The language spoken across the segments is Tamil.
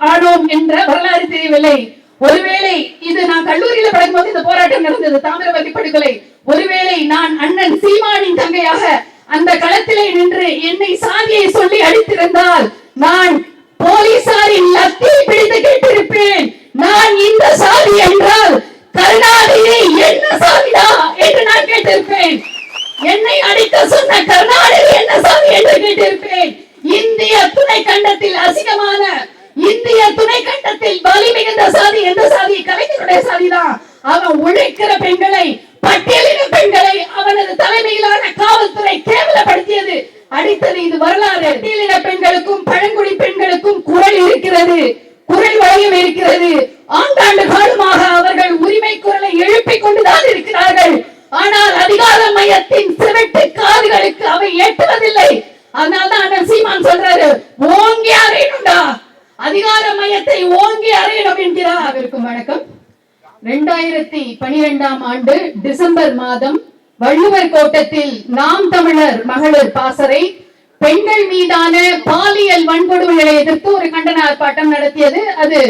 ஆனோம் என்ற வரலாறு தெரியவில்லை. ஒருவேளை இது நான் கல்லூரியில படிக்கும்போது இந்த போராட்டம் நடந்தது, தாமிரபரணி படுகொலை. ஒருவேளை நான் அண்ணன் சீமானின் தங்கையாக அந்த களத்திலே நின்று என்னை சாதியை சொல்லி அடித்திருந்தால் நான் போலீசாரின் லத்தி பிடித்து கேட்டிருப்பேன். நான் இந்த சாதி என்றால் கருணாநிதி என்ன சாதிடா என்று நான் கேட்டிருப்பேன். என்னை அடிக்க சொன்ன கருணாநிதி என்ன சாதி என்று கேட்டிருப்பேன். இந்திய துணை கண்டத்தில் அசிங்கமான, இந்திய துணை கண்டத்தில் வலி மிகுந்த சாதி எந்த சாதி? கலைஞருடைய சாதிதான். அவன் உழைக்கிற பெண்களை, பட்டியலின பெண்களை அவனது தலைமையிலான காவல்துறை கேவலப்படுத்தியது, அடித்தது. இது வரலாறு. பட்டியலின பெண்களுக்கும் பழங்குடி பெண்களுக்கும் குரல் இருக்கிறது, குரல் வளையம் இருக்கிறது. ஆண்டாண்டு காலமாக அவர்கள் உரிமை குரலை எழுப்பிக் கொண்டுதான் இருக்கிறார்கள். ஆனால் அதிகார மையத்தின் சிவட்டு காதுகளுக்கு அவை எட்டுவதில்லை. அதனால்தான் அண்ணன் சீமான் சொல்றாரு, ஓங்கி அறையணும்டா, அதிகார மையத்தை ஓங்கி அறையணும் என்கிறார். அவருக்கும் வணக்கம். 2012ஆம் ஆண்டு டிசம்பர் மாதம் வள்ளுவர் கோட்டத்தில் நாம் தமிழர் மகளிர் பாசறை பெண்கள் மீதான பாலியல் வன்கொடுமைகளை எதிர்த்து ஒரு கண்டன ஆர்ப்பாட்டம் நடத்தியது. அது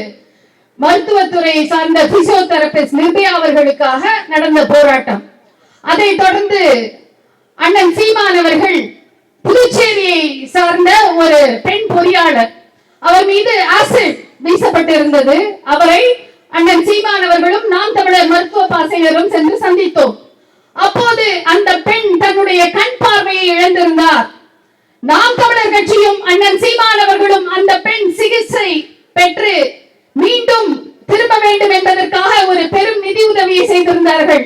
மருத்துவத்துறை சார்ந்த பிசியோதெரபிஸ்ட் நிர்பயா அவர்களுக்காக நடந்த போராட்டம். அதை தொடர்ந்து அண்ணன் சீமான் அவர்கள் புதுச்சேரியை சார்ந்த ஒரு பெண் பொறியாளர், அவர் மீது ஆசிட் வீசப்பட்டிருந்தது. அவரை அண்ணன் சீமான் அவர்களும் நாம் தமிழர் மருத்துவ பாசையரும் சென்று சந்தித்தோம். அப்போது அந்த பெண் தன்னுடைய கண் பார்வையை இழந்திருந்தார். நாம் தமிழர் கட்சியும் அண்ணன் சீமான் அவர்களும் அந்த பெண் சிகிச்சை பெற்று மீண்டும் திரும்ப வேண்டும் என்பதற்காக ஒரு பெரும் நிதி உதவியை செய்திருந்தார்கள்.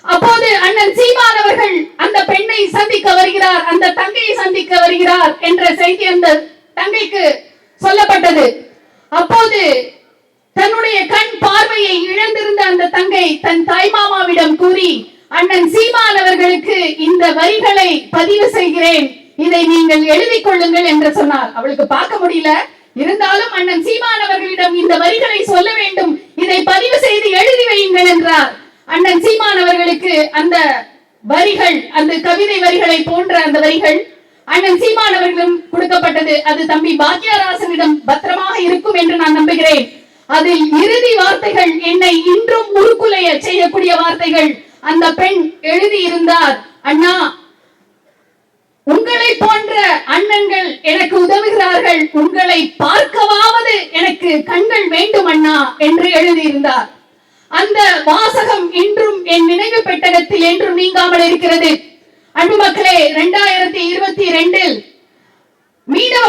அப்போது அண்ணன் சீமான் அவர்கள் அந்த பெண்ணை சந்திக்க வருகிறார், அந்த தங்கையை சந்திக்க வருகிறார் என்ற செய்தி அந்த தங்கைக்கு சொல்லப்பட்டது. அப்போது தன்னுடைய கண் பார்வையை இழந்திருந்த அந்த தங்கை தன் தாய்மாமாவிடம் கூறி, அண்ணன் சீமான் அவர்களுக்கு இந்த வரிகளை பதிவு செய்கிறேன், இதை நீங்கள் எழுதிக் கொள்ளுங்கள் என்று சொன்னார். அவளுக்கு பார்க்க முடியல, இருந்தாலும் அண்ணன் சீமான் அவர்களிடம் இந்த வரிகளை சொல்ல வேண்டும், இதை பதிவு செய்து எழுதி வையுங்கள் என்றார். அண்ணன் சீமான் அவர்களுக்கு அந்த வரிகள், அந்த கவிதை வரிகளை போன்ற அந்த வரிகள் அண்ணன் சீமான் அவர்களும் கொடுக்கப்பட்டது. அது தம்பி பாக்கியராசனிடம் பத்திரமாக இருக்கும் என்று நான் நம்புகிறேன். அதில் இறுதி வார்த்தைகள் என்னை இன்றும் உருக்குலைய செய்யக்கூடிய வார்த்தைகள் அந்த பெண் எழுதி இருந்தார். அண்ணா, உங்களை போன்ற அண்ணன்கள் எனக்கு உதவுகிறார்கள், உங்களை பார்க்கவாவது எனக்கு கண்கள் வேண்டும் அண்ணா என்று எழுதியிருந்தார். அந்த வாசகம் இன்றும் என் நினைவு பெட்டகத்தில் என்றும் நீங்காமல் இருக்கிறது. அன்பு மக்களே, 2022 மீனவ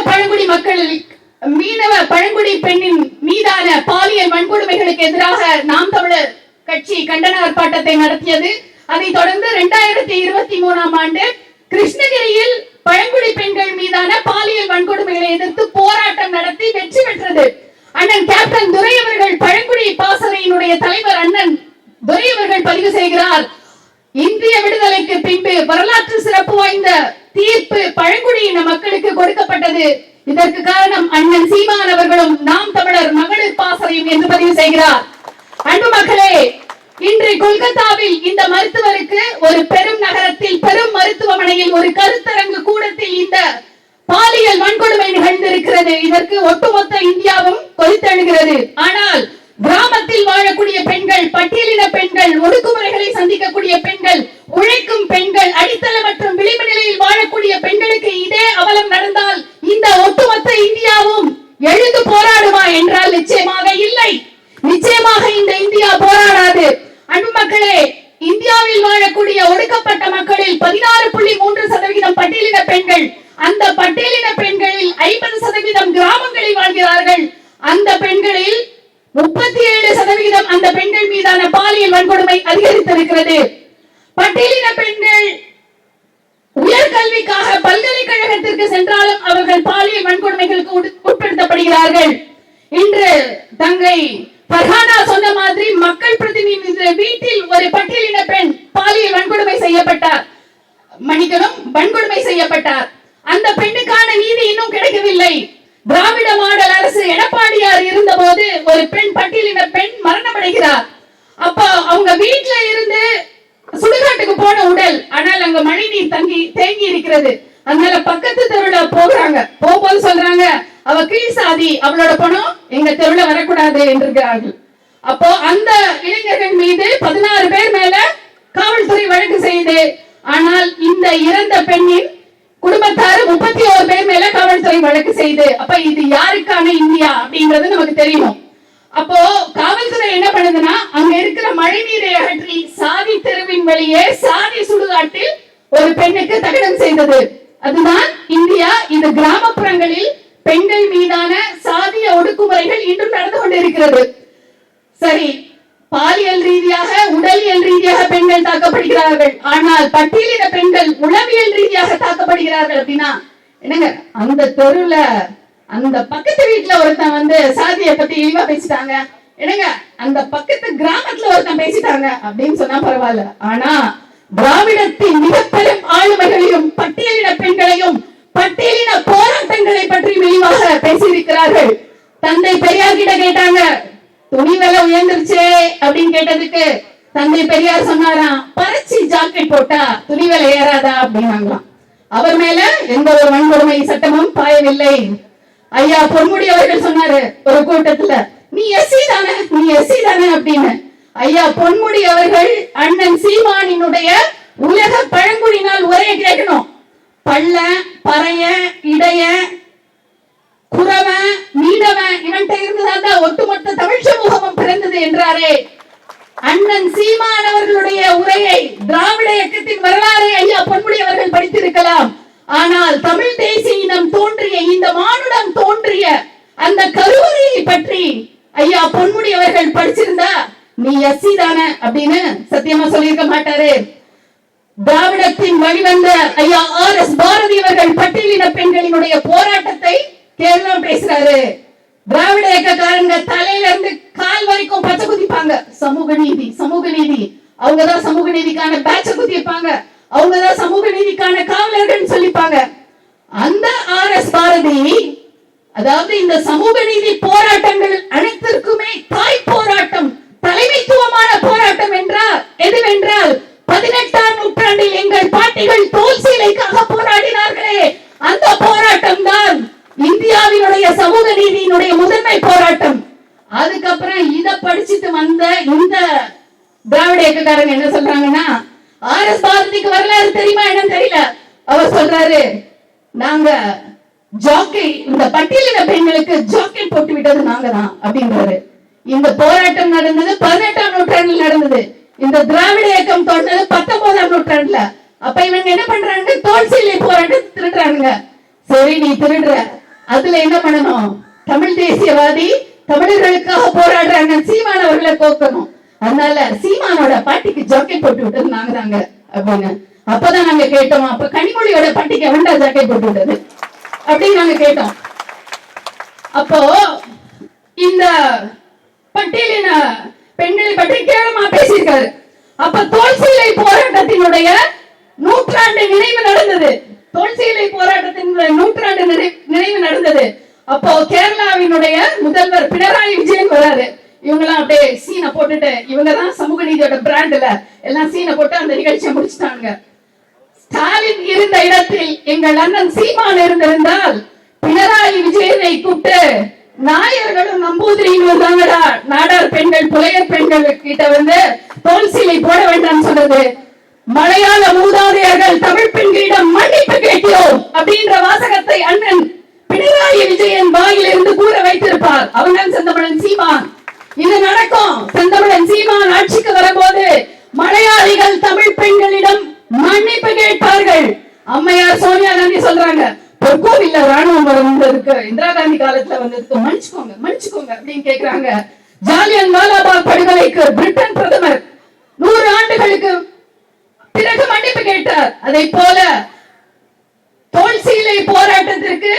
பழங்குடி பெண்ணின் மீதான பாலியல் வன்கொடுமைகளுக்கு எதிராக நாம் தமிழர் கட்சி கண்டன ஆர்ப்பாட்டத்தை நடத்தியது. அதை தொடர்ந்து 2023ஆம் ஆண்டு கிருஷ்ணகிரியில் பழங்குடி பெண்கள் மீதான பாலியல் வன்கொடுமைகளை எதிர்த்து போராட்டம் நடத்தி வெற்றி பெற்றது. அண்ணன் கேப்டன் துரை அவர்கள், பழங்குடி பாசறையினுடைய தலைவர் அண்ணன் துரை அவர்கள் பதிவு செய்கிறார், இந்திய விடுதலைக்கு பின்பு வரலாற்று சிறப்பு வாய்ந்த தீர்ப்பு பழங்குடியின மக்களுக்கு கொடுக்கப்பட்டது. இதற்கு காரணம் அண்ணன் சீமான் அவர்களும் நாம் தமிழர் மகளிர் பாசறையும் என்று பதிவு செய்கிறார். அன்பு மக்களே, இன்று கொல்கத்தாவில் இந்த மருத்துவருக்கு ஒரு பெரும் நகரத்தில் பெரும் மருத்துவமனையில் ஒரு கருத்தரங்கு கூடத்தில் இந்த பாலியல் வன்கொடுமை நிகழ்ந்திருக்கிறது. இதற்கு ஒட்டுமொத்த இந்தியாவும் கொதித்தெழுகிறது. ஆனால் கிராமத்தில் வாழக்கூடிய பெண்கள், பட்டியலின பெண்கள், ஒடுக்குமுறைகளை சந்திக்கக்கூடிய பெண்கள், உழைக்கும் பெண்கள், அடித்தள மற்றும் விளிம்பு நிலையில் வாழக்கூடிய பெண்களுக்கு இதே அவலம் நடந்தால் இந்த ஒட்டுமொத்த இந்தியாவும் எழுந்து போராடுமா என்றால் நிச்சயமாக இல்லை. நிச்சயமாக இந்த இந்தியா போராடாது. அன்பு மக்களே, இந்தியாவில் வாழக்கூடிய ஒடுக்கப்பட்ட மக்களில் 16.3% பட்டியலின பெண்கள். அந்த பட்டியலின பெண்களில் 50% கிராமங்களில் வாழ்கிறார்கள். அந்த பெண்களில் 37% அந்த பெண்கள் மீதான பாலியல் வன்கொடுமை அதிகரித்திருக்கிறது. பட்டியலின பெண்கள் உயர்கல்விக்காக பல்கலைக்கழகத்திற்கு சென்றாலும் அவர்கள் பாலியல் வன்கொடுமைகளுக்கு உட்படுத்தப்படுகிறார்கள். இன்று தங்கை ஃபர்ஹானா சொன்ன மாதிரி மக்கள் பிரதிநிதி வீட்டில் ஒரு பட்டியலின பெண் பாலியல் வன்கொடுமை செய்யப்பட்டார். அந்த பெண்ணுக்கான நீதி இன்னும் கிடைக்கவில்லை. திராவிட மாடல் அரசு எடப்பாடியார் இருந்த போது ஒரு பெண், பட்டியலின பெண் மரணம் அடைகிறார். அப்ப அவங்க வீட்டுல இருந்து சுடுகாட்டுக்கு போன உடல், ஆனால் அங்க மழை நீர் தேங்கி இருக்கிறது. அதனால பக்கத்து தெருவுல போகிறாங்க. போகும்போது சொல்றாங்க, அவ கீழ் சாதி, அவளோட பணம் எங்க தெருவுல வரக்கூடாது என்றிருக்கிறார்கள். அப்போ அந்த இளைஞர்கள் மீது 16 பேர் மேல காவல்துறை வழக்கு செய்து, ஆனால் இந்த இறந்த பெண்ணின் குடும்பத்தாரு 31 பேர் மேல காவல்துறை வழக்கு செய்து, அப்ப இது யாருக்கான இந்தியா அப்படின்றது நமக்கு தெரியும். அப்போ காவல்துறை என்ன பண்ணுதுன்னா, அங்க இருக்கிற மழை நீரை அகற்றி சாதி தெருவின் வெளியே சாதி சுடுகாட்டில் ஒரு பெண்ணுக்கு தகனம் செய்தது. அதுதான் இந்தியா. இது கிராமப்புறங்களில் பெண்கள் மீதான சாதிய ஒடுக்குமுறைகள் இன்றும் நடந்து கொண்டிருக்கிறது. சரி, பாலியல் ரீதியாக உடலியல் ரீதியாக பெண்கள் தாக்கப்படுகிறார்கள், ஆனால் பட்டியலின பெண்கள் உளவியல் ரீதியாக தாக்கப்படுகிறார்கள் அப்படின்னா என்னங்க? அந்த தெருல அந்த பக்கத்து வீட்டுல ஒருத்தன் வந்து சாதியை பத்தி இழிவா பேசிட்டாங்க, என்னங்க அந்த பக்கத்து கிராமத்துல ஒருத்தன் பேசிட்டாங்க அப்படின்னு சொன்னா பரவாயில்ல. ஆனா திராவிடத்தின் மிக பெரும் ஆளுமைகளையும் பட்டியலின பெண்களையும் பட்டியலின போராட்டங்களை பற்றி விரிவாக பேசியிருக்கிறார்கள். தந்தை பெரியார் கிட்ட கேட்டாங்க, துணி விலை உயர்ந்துருச்சே அப்படின்னு கேட்டதுக்கு தந்தை பெரியார் சொன்னாராம், பறிச்சி ஜாக்கெட் போட்டா துணி விலை ஏறாதா அப்படின்னாங்களாம். அவர் மேல எந்த ஒரு வன்கொடுமை சட்டமும் பாயவில்லை. ஐயா பொன்முடி அவர்கள் சொன்னாரு ஒரு கூட்டத்துல, நீ எஸ்சி தானே, நீ எஸ்சி தானே அப்படின்னு. ஐயா பொன்முடி அவர்கள் அண்ணன் சீமானினுடைய உலக பழங்குடி நாள் உரையை கேட்கணும். பள்ள, பறைய, இடைய, குறவ, மீனவ இவன்ட்ட இருந்துதான் ஒட்டுமொத்த தமிழ் சமூகமும் பிறந்தது என்றாரே. அண்ணன் சீமான் அவர்களுடைய உரையை, திராவிட இயக்கத்தின் வரலாறை ஐயா பொன்முடி அவர்கள் படித்திருக்கலாம். ஆனால் தமிழ் தேசிய இனம் தோன்றிய, இந்த மானுடம் தோன்றிய அந்த கருவறையை பற்றி ஐயா பொன்முடி அவர்கள் படிச்சிருந்தா நீ எஸ்சி தானே அப்படின்னு சத்தியமா சொல்லியிருக்க மாட்டாரு. திராவிடத்தின் வழிவந்த ஐயா RS பாரதி அவர்கள் பட்டியலின பெண்களினுடைய போராட்டத்தை கேரளம் பேசுறாரு. திராவிட இயக்கக்காரங்க தலையில இருந்து கால் வரைக்கும் பச்சை குதிப்பாங்க. சமூக நீதி, சமூக நீதி. அவங்கதான் சமூக நீதிக்கான பேட்ச குதிப்பாங்க, அவங்கதான் சமூக நீதிக்கான காவலர்கள் சொல்லிப்பாங்க. அந்த RS பாரதி, அதாவது இந்த சமூக நீதி போராட்டங்கள் அனைத்திற்குமே தாய் போராட்டம், தலைமைத்துவமான போராட்டம் என்றால் எதுவென்றால் 18ஆம் நூற்றாண்டில் எங்கள் பாட்டிகள் தோல் சீலைக்காக போராடினார்களே, அந்த போராட்டம் தான் இந்தியாவினுடைய சமூக நீதியினுடைய முதன்மை போராட்டம். அதுக்கப்புறம் இத படிச்சுட்டு வந்த இந்த திராவிட இயக்கக்காரங்க என்ன சொல்றாங்கன்னா, RS பாரதிக்கு வரலாறு தெரியுமா என்னன்னு தெரியல. அவர் சொல்றாரு, நாங்க ஜாக்கெட், இந்த பட்டியலின பெண்களுக்கு ஜாக்கெட் போட்டு விட்டது நாங்க தான் அப்படின்றாரு. இந்த போராட்டம் நடந்தது 18ஆம் நூற்றாண்டில் நடந்தது. இந்த திராவிட இயக்கம் தோன்றது 19ஆம் நூற்றாண்டுல. அப்ப இவங்க என்ன பண்றாங்க? தோல் சீலை போராட்டம் திருடுறாங்க. சரி, நீ திருடுற, அதுல என்ன பண்ணணும்? தமிழ் தேசியவாதி, தமிழர்களுக்காக போராடுறாங்க சீமான் அவர்களை கோக்கணும். அதனால சீமானோட பாட்டிக்கு ஜாக்கெட் போட்டு விட்டது நாங்க தாங்க அப்படின்னு. அப்பதான் நாங்க கேட்டோம், அப்ப கனிமொழியோட பாட்டிக்கு எவன்டா ஜாக்கெட் போட்டு விட்டது அப்படின்னு நாங்க கேட்டோம். அப்போ இந்த பட்டியலின பெண்களை பற்றி கேவலமா பேசியிருக்காரு. அப்ப தோல் சீலை போராட்டத்தினுடைய நூற்றாண்டு நினைவு நடந்தது. தோல் சீலை போராட்டத்தினுடைய நூற்றாண்டு நினைவு நடந்தது. அப்போ கேரளாவினுடைய முதல்வர் பினராயி விஜயன் வராரு. இவங்க எல்லாம் அப்படியே சீனை போட்டுட்டு, இவங்கதான் சமூக நீதியோட பிராண்ட்ல எல்லாம் சீனை போட்டு அந்த நிகழ்ச்சியை முடிச்சுட்டாங்க. ஸ்டாலின் இருந்த இடத்தில் எங்கள் அண்ணன் சீமான் இருந்திருந்தால் பினராயி விஜயனை கூப்பிட்டு, நாயர்களும் நம்பூதிரிகளும் தாங்கடா நாடார் பெண்கள் புலையர் பெண்கள் கிட்ட வந்து தோல் சீலை போட வேண்டாம் சொன்னது. மலையாள மூதாதையர்கள் தமிழ் பெண்களிடம் மன்னிப்பு கேட்கிறோம் அப்படின்ற வாசகத்தை அண்ணன் பினராயி விஜயன் வாயில் இருந்து கூற வைத்திருப்பார். அவன் செந்தமிழன் சீமான். இது நடக்கும். செந்தமிழன் சீமான் ஆட்சிக்கு வரும்போது மலையாளிகள் தமிழ் பெண்களிடம் மன்னிப்பு கேட்பார்கள். அம்மையார் சோனியா காந்தி சொல்றாங்க, பொற்கோவில்ல ராணுவம் வந்ததுக்கு, இந்திரா காந்தி காலத்துல வந்ததுக்கு மன்னிச்சுக்கோங்க மன்னிச்சுக்கோங்க அப்படின்னு கேக்குறாங்க. ஜாலியன் வாலாபாக் படுகொலைக்கு பிரிட்டன் பிரதமர் 100 ஆண்டுகளுக்கு பிறகு மன்னிப்பு கேட்டார். அதை போல தோல் சீலை போராட்டத்திற்கு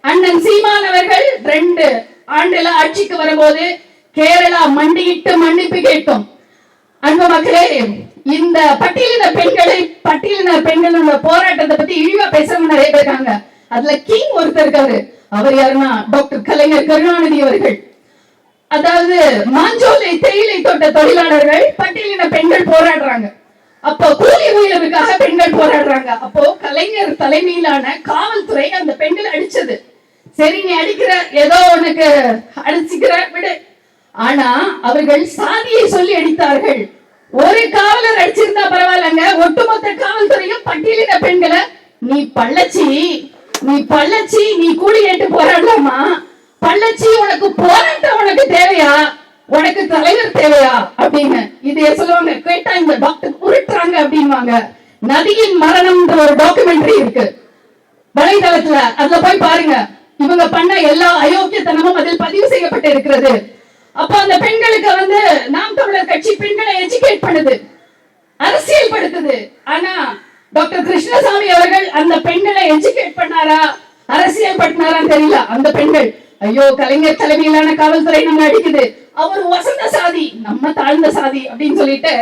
அண்ணன் சீமான் அவர்கள் 2 ஆண்டுல ஆட்சிக்கு வரும்போது கேரளா மண்டியிட்டு மன்னிப்பு கேட்டோம். அன்பு மக்களே, இந்த பட்டியலின பெண்களோட போராட்டத்தை பத்தி இழிவா பேசுறவங்க நிறைய பேர் இருக்காங்க. அதுல கிங் ஒருத்தர் இருக்காரு. அவர் யாருன்னா டாக்டர் கலைஞர் கருணாநிதி அவர்கள். அதாவது மாஞ்சோலை தேயிலை தோட்ட தொழிலாளர்கள் பட்டியலின பெண்கள் போராடுறாங்க. அப்போ கூலி உயர்வுக்காக பெண்கள் போராடுறாங்க. அப்போ கலைஞர் தலைமையிலான காவல்துறை அந்த பெண்கள் அடிச்சது. சரி நீ அடிக்கிற, ஏதோ உனக்கு அடிச்சுக்கிற விடு. ஆனா அவர்கள் சாதியை சொல்லி அடித்தார்கள். ஒரு காவலர் அடிச்சிருந்தா பரவாயில்லங்க, ஒட்டுமொத்த காவல்துறையும் பட்டியலின பெண்களை நீ பள்ளச்சி, நீ பள்ளச்சி, நீ கூலி கேட்டு போராடலாமா? பள்ளச்சி, உனக்கு போராட்டம் உனக்கு தேவையா? உனக்கு தலைவர் தேவையா அப்படின்னு இதைய சொல்லுவாங்க. கேட்டா இந்த டாக்டர் உருட்டுறாங்க அப்படின்வாங்க. நதியின் மரணம் ஒரு டாக்குமெண்ட்ரி இருக்கு வலைதளத்துல, அதுல போய் பாருங்க. இவங்க பண்ண எல்லா அயோக்கியத்தனமும் அதில் பதிவு செய்யப்பட்டு இருக்கிறது. அப்ப அந்த பெண்களுக்கு நாம் தமிழர் கட்சி பெண்களை எஜுகேட் பண்ணுது, அரசியல் படுத்துது. ஆனா டாக்டர் கிருஷ்ணசாமி அவர்கள் அந்த பெண்களை எஜுகேட் பண்ணாரா, அரசியல் படுத்தினாரான்னு தெரியல. அந்த பெண்கள் ஐயோ கலைஞர் தலைமையிலான காவல்துறை நம்ம அடிக்குது, அவர் வசந்த சாதி நம்ம தாழ்ந்த சாதி அப்படின்னு சொல்லிட்டு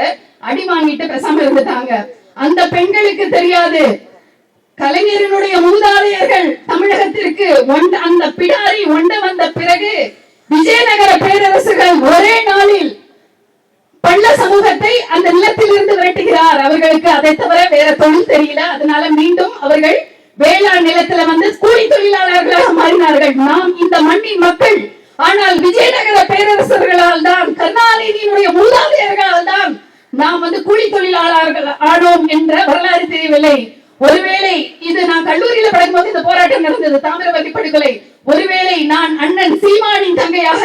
அடி வாங்கிட்டு பேசாம இருந்துட்டாங்க. அந்த பெண்களுக்கு தெரியாது, கலைஞரினுடைய மூதாதையர்கள் தமிழகத்திற்கு அந்த பிடாரி ஒண்ட வந்த பிறகு விஜயநகர பேரரசுகள் ஒரே நாளில் பள்ள சமூகத்தை அந்த நிலத்தில் இருந்து விரட்டுகிறார். அவர்களுக்கு அதை தவிர வேற தொழில் தெரியல. அதனால மீண்டும் அவர்கள் வேளாண் நிலத்துல கூலி தொழிலாளர்களாக மாறினார்கள். நாம் இந்த மண்ணின் மக்கள். ஆனால் விஜயநகர பேரரசர்களால் தான், கருணாநிதியினுடைய மூதாதையர்களால் தான் நாம் கூலி தொழிலாளர்கள் ஆனோம் என்ற வரலாறு தெரியவில்லை. ஒருவேளை இது நான் கல்லூரியில படிக்கும்போது இந்த போராட்டம் நடந்தது, தாமிரபரணி படுகொலை. ஒருவேளை நான் அண்ணன் சீமானின் தங்கையாக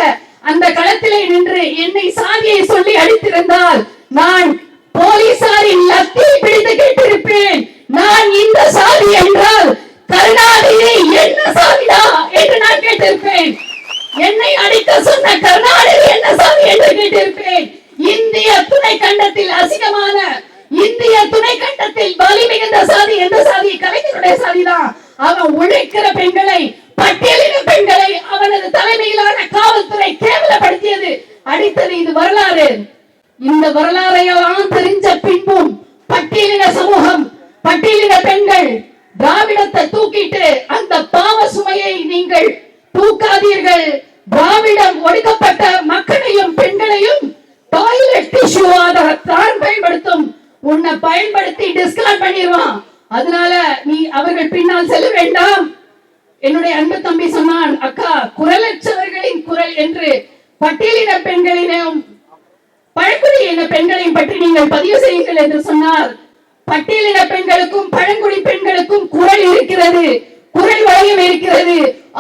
அந்த களத்திலே நின்று என்னை சாதியை சொல்லி அடித்திருந்தால் நான் போலீசாரின் லத்தியை பிடித்து கேட்டிருப்பேன், நான் இந்த சாதி என்றால் கருணாநிதி என்ன சாதிடா என்று நான் கேட்டிருப்பேன். என்னை அடிக்க சொன்ன கருணாநிதி என்ன சாதி என்று கேட்டிருப்பேன். இந்திய துணை கண்டத்தில் அசிங்கமான, இந்திய துணை கண்டத்தில் வலி மிகுந்த சாதி எந்த சாதி? கலைஞருடைய சாதிதான். அவன் உழைக்கிற பெண்களை, பட்டியலின பெண்களை அவனது தலைமையிலான காவல்துறை கேவலப்படுத்தியது, அடித்தது. இது வரலாறு. இந்த வரலாறையெல்லாம் தெரிஞ்ச பின்பும் பட்டியலின சமூகம், பட்டியலின பெண்கள் திராவிடத்தை தூக்கிட்டு அந்த பாவ சுமையை நீங்கள் தூக்காதீர்கள். திராவிடம் ஒடுக்கப்பட்ட மக்களையும் பெண்களையும் டாய்லெட் டிஷ்யூ தான் பயன்படுத்தும். உன்னை பயன்படுத்தி டிஸ்கார்ட் பண்ணிடுவான். அதனால நீ அவர்கள் பின்னால் செல்ல வேண்டாம். என்னுடைய அன்பு தம்பி சொன்னான், அக்கா குரலற்றவர்களின் குரல் என்று பட்டியலின பெண்களிலும் பழங்குடியின பெண்களையும் பற்றி நீங்கள் பதிவு செய்யுங்கள் என்று சொன்னார். பட்டியலின பெண்களுக்கும் பழங்குடி பெண்களுக்கும் குரல் இருக்கிறது, குரல் வளையம் இருக்கிறது.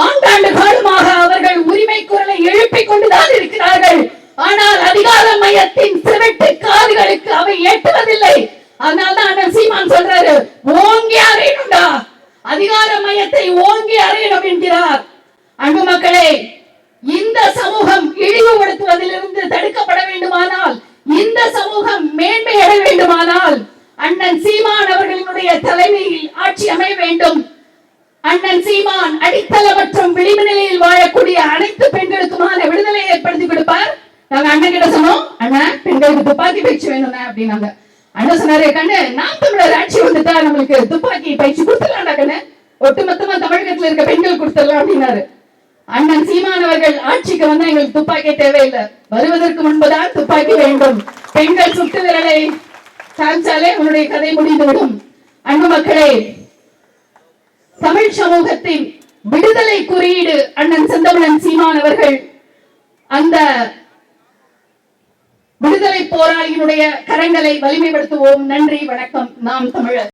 ஆண்டாண்டு காலமாக அவர்கள் உரிமை குரலை எழுப்பிக் கொண்டுதான் இருக்கிறார்கள். ஆனால் அதிகார மையத்தின் சிவட்டு காதுகளுக்கு அவை எட்டுவதில்லை. அதனால்தான் அண்ணன் சீமான் சொல்றாரு, ஓங்கி அறையணும்டா, அதிகார மையத்தை ஓங்கி அறையணும் என்கிறார். அன்பு மக்களே, இந்த சமூகம் இழிவுபடுத்துவதிலிருந்து தடுக்கப்பட வேண்டுமானால், இந்த சமூகம் மேன்மையடைய வேண்டுமானால் அண்ணன் சீமான் அவர்களினுடைய தலைமையில் ஆட்சி அமைய வேண்டும். அண்ணன் சீமான் அடித்தள மற்றும் விளிம்பு நிலையில் வாழக்கூடிய அனைத்து பெண்களுக்குமான விடுதலை ஏற்படுத்தி கொடுப்பார். நாங்க அண்ணன் கிட்ட சொன்னோம், அண்ணன் பெண்களுக்கு துப்பாக்கி பயிற்சி வேணும் அப்படின்னாங்க. அண்ணன் சொன்னாரு, கண்ணு நாம் தமிழர் ஆட்சி வந்துட்டா நம்மளுக்கு துப்பாக்கி பயிற்சி கொடுத்துடலாம் கண்ணு, ஒட்டுமொத்தமா தமிழகத்துல இருக்க பெண்கள் கொடுத்துடலாம் அப்படின்னாரு. அண்ணன் சீமான் அவர்கள் ஆட்சிக்கு வந்தா எங்களுக்கு துப்பாக்கி தேவையில்லை, வருவதற்கு முன்புதான் துப்பாக்கி வேண்டும். பெண்கள் சுட்டு விரலை காமிச்சாலே உன்னுடைய கதை முடிந்துவிடும். அன்பு மக்களே, தமிழ் சமூகத்தின் விடுதலை குறியீடு அண்ணன் செந்தமிழன் சீமான் அவர்கள். அந்த விடுதலை போராளியினுடைய கரங்களை வலிமைப்படுத்துவோம். நன்றி, வணக்கம். நாம் தமிழர்.